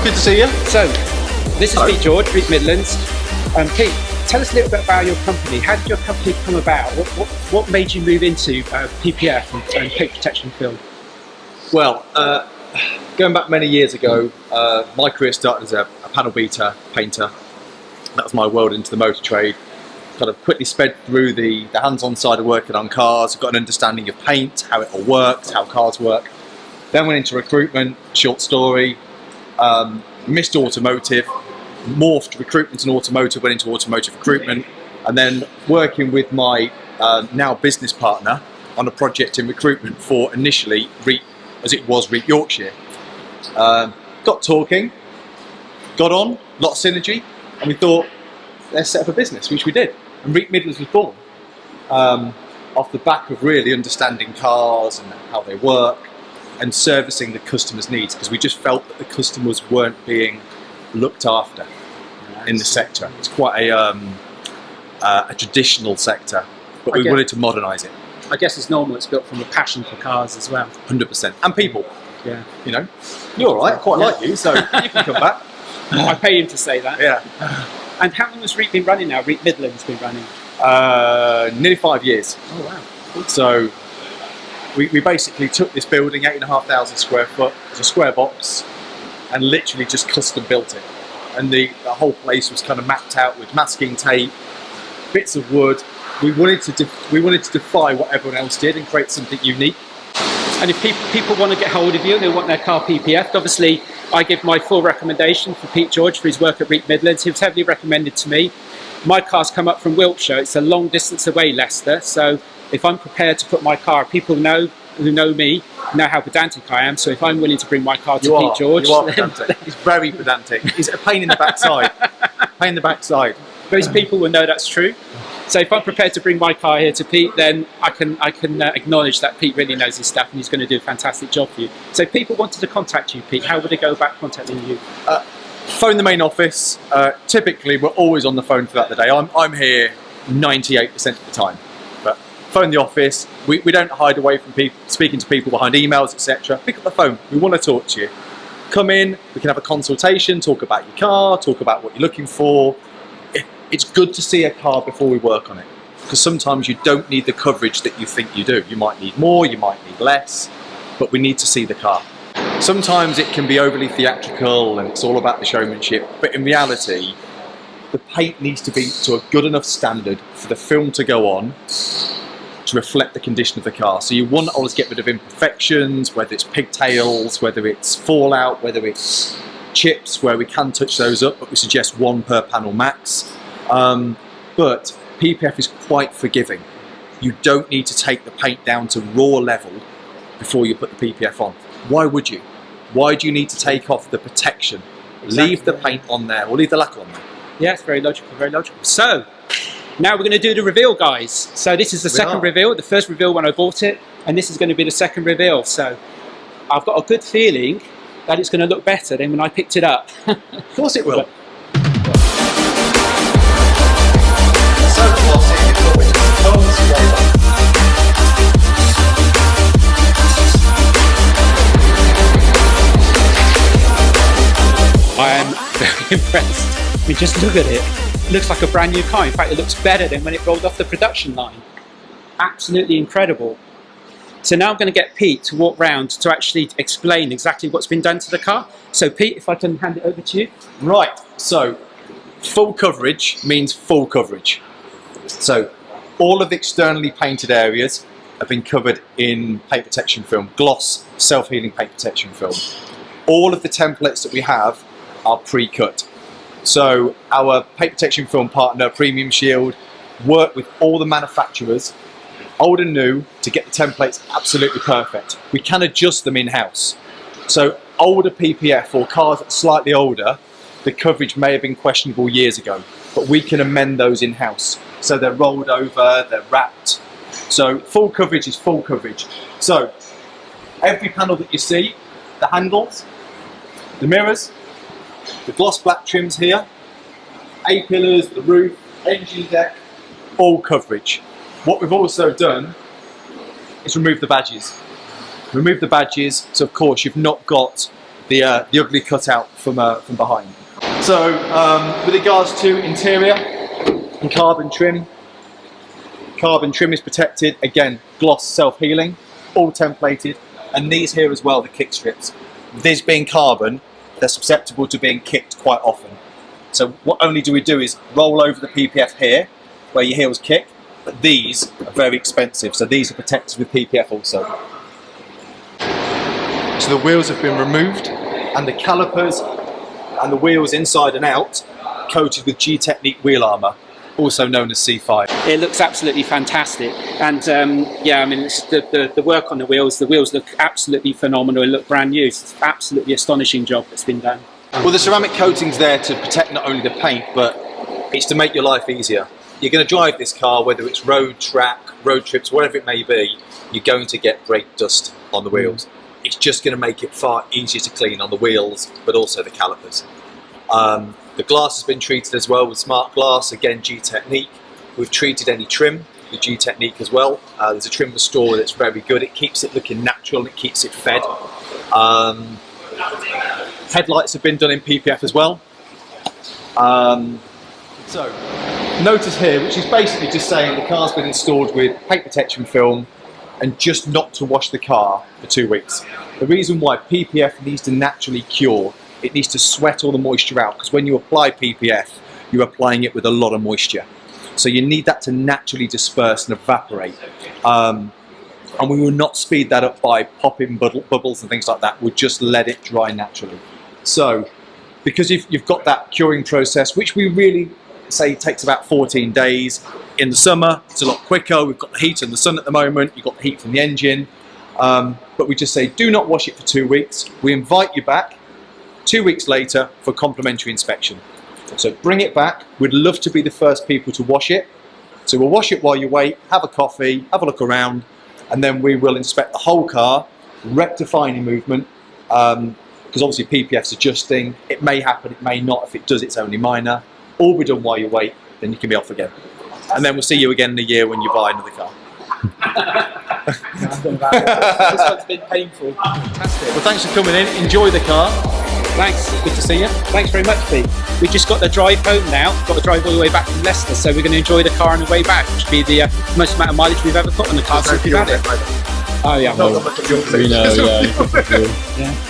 good to see you. So, this is Hello. Pete George, Reed Midlands. Pete, tell us a little bit about your company. How did your company come about? What made you move into PPF and paint protection film? Well, going back many years ago, my career started as a panel beater painter. That was my world into the motor trade. Kind of quickly sped through the hands-on side of working on cars, got an understanding of paint, how it all works, how cars work. Then went into recruitment, short story, missed automotive, morphed recruitment and automotive, went into automotive recruitment, and then working with my now business partner on a project in recruitment for initially Reed, as it was Reed Yorkshire. Got talking, got on, a lot of synergy, and we thought, let's set up a business, which we did. And Reed Midlands was born off the back of really understanding cars and how they work and servicing the customer's needs, because we just felt that the customers weren't being looked after in the sector. It's quite a traditional sector, but we wanted to modernise it. I guess it's normal, it's built from a passion for cars as well. 100%. And people. Yeah. You know, you're all right, I quite like you, so you can come back. I pay him to say that. Yeah. And how long has Reed been running now? Reed Midlands been running? Nearly 5 years. Oh, wow. Cool. So we basically took this building, 8,500 square foot, as a square box, and literally just custom built it. And the whole place was kind of mapped out with masking tape, bits of wood. We wanted to defy what everyone else did and create something unique. And if people want to get hold of you and they want their car PPF'd, obviously I give my full recommendation for Pete George for his work at Reed Midlands. He was heavily recommended to me. My car's come up from Wiltshire. It's a long distance away, Leicester. So if I'm prepared to put my car, people who know me know how pedantic I am. So if I'm willing to bring my car to Pete George, you are pedantic. He's very pedantic. He's a pain in the backside. Pain in the backside. Most people will know that's true. So if I'm prepared to bring my car here to Pete, then I can acknowledge that Pete really knows his stuff and he's going to do a fantastic job for you. So if people wanted to contact you, Pete, how would they go about contacting you? Phone the main office. Typically, we're always on the phone throughout the day. I'm here 98% of the time. But phone the office. We don't hide away from people, speaking to people behind emails, etc. Pick up the phone. We want to talk to you. Come in. We can have a consultation. Talk about your car. Talk about what you're looking for. It's good to see a car before we work on it, because sometimes you don't need the coverage that you think you do. You might need more, you might need less, but we need to see the car. Sometimes it can be overly theatrical and it's all about the showmanship, but in reality, the paint needs to be to a good enough standard for the film to go on to reflect the condition of the car. So you want to always get rid of imperfections, whether it's pigtails, whether it's fallout, whether it's chips, where we can touch those up, but we suggest 1 per panel max. But PPF is quite forgiving. You don't need to take the paint down to raw level before you put the PPF on. Why would you? Why do you need to take off the protection? Exactly. Leave the paint on there, or leave the lacquer on there. Yeah, it's very logical, very logical. So, now we're going to do the reveal, guys. So this is the second reveal, the first reveal when I bought it, and this is going to be the second reveal. So, I've got a good feeling that it's going to look better than when I picked it up. Of course it will. I am very impressed. I mean, just look at it. It looks like a brand new car. In fact, it looks better than when it rolled off the production line. Absolutely incredible. So now I'm going to get Pete to walk round to actually explain exactly what's been done to the car. So Pete, if I can hand it over to you. Right, so full coverage means full coverage. So all of the externally painted areas have been covered in paint protection film, gloss, self-healing paint protection film. All of the templates that we have are pre-cut. So our paint protection film partner, Premium Shield, work with all the manufacturers, old and new, to get the templates absolutely perfect. We can adjust them in-house. So older PPF or cars that are slightly older, the coverage may have been questionable years ago, but we can amend those in-house. So they're rolled over, they're wrapped. So full coverage is full coverage. So every panel that you see, the handles, the mirrors, the gloss black trims here, A-pillars, the roof, engine deck, all coverage. What we've also done is remove the badges. Remove the badges, so of course you've not got the ugly cutout from behind. So with regards to interior and carbon trim is protected, again gloss self-healing, all templated, and these here as well, the kick strips. These being carbon, they're susceptible to being kicked quite often. So what only do we do is roll over the PPF here, where your heels kick, but these are very expensive, so these are protected with PPF also. So the wheels have been removed, and the calipers and the wheels inside and out coated with G-Technique wheel armour, also known as C5. It looks absolutely fantastic, and yeah, I mean, it's the work on the wheels look absolutely phenomenal. It look brand new. It's an absolutely astonishing job that's been done. Well, the ceramic coating's there to protect not only the paint, but it's to make your life easier. You're going to drive this car, whether it's road, track, road trips, whatever it may be, you're going to get brake dust on the wheels. It's just going to make it far easier to clean on the wheels, but also the calipers. The glass has been treated as well with smart glass, again G-Technique. We've treated any trim with G-Technique as well. There's a trim restorer that's very good. It keeps it looking natural, it keeps it fed. Headlights have been done in PPF as well. So, notice here, which is basically just saying the car's been installed with paint protection film and just not to wash the car for 2 weeks. The reason why PPF needs to naturally cure, it needs to sweat all the moisture out, because when you apply PPF, you're applying it with a lot of moisture. So you need that to naturally disperse and evaporate. And we will not speed that up by popping bubbles and things like that. We'll just let it dry naturally. So, because you've got that curing process, which we really say takes about 14 days. In the summer, it's a lot quicker. We've got the heat and the sun at the moment. You've got the heat from the engine. But we just say, do not wash it for 2 weeks. We invite you back 2 weeks later for complimentary inspection. So bring it back. We'd love to be the first people to wash it. So we'll wash it while you wait, have a coffee, have a look around, and then we will inspect the whole car, rectify any movement, because obviously PPF's adjusting. It may happen, it may not. If it does, it's only minor. All be done while you wait, then you can be off again. And then we'll see you again in a year when you buy another car. This one's been painful. Fantastic. Well, thanks for coming in. Enjoy the car. Thanks. Good to see you. Thanks very much, Pete. We just got the drive home now. Got to drive all the way back from Leicester, so we're going to enjoy the car on the way back, which will be the most amount of mileage we've ever put on the car since we've had it. Oh yeah. We know, yeah. Yeah.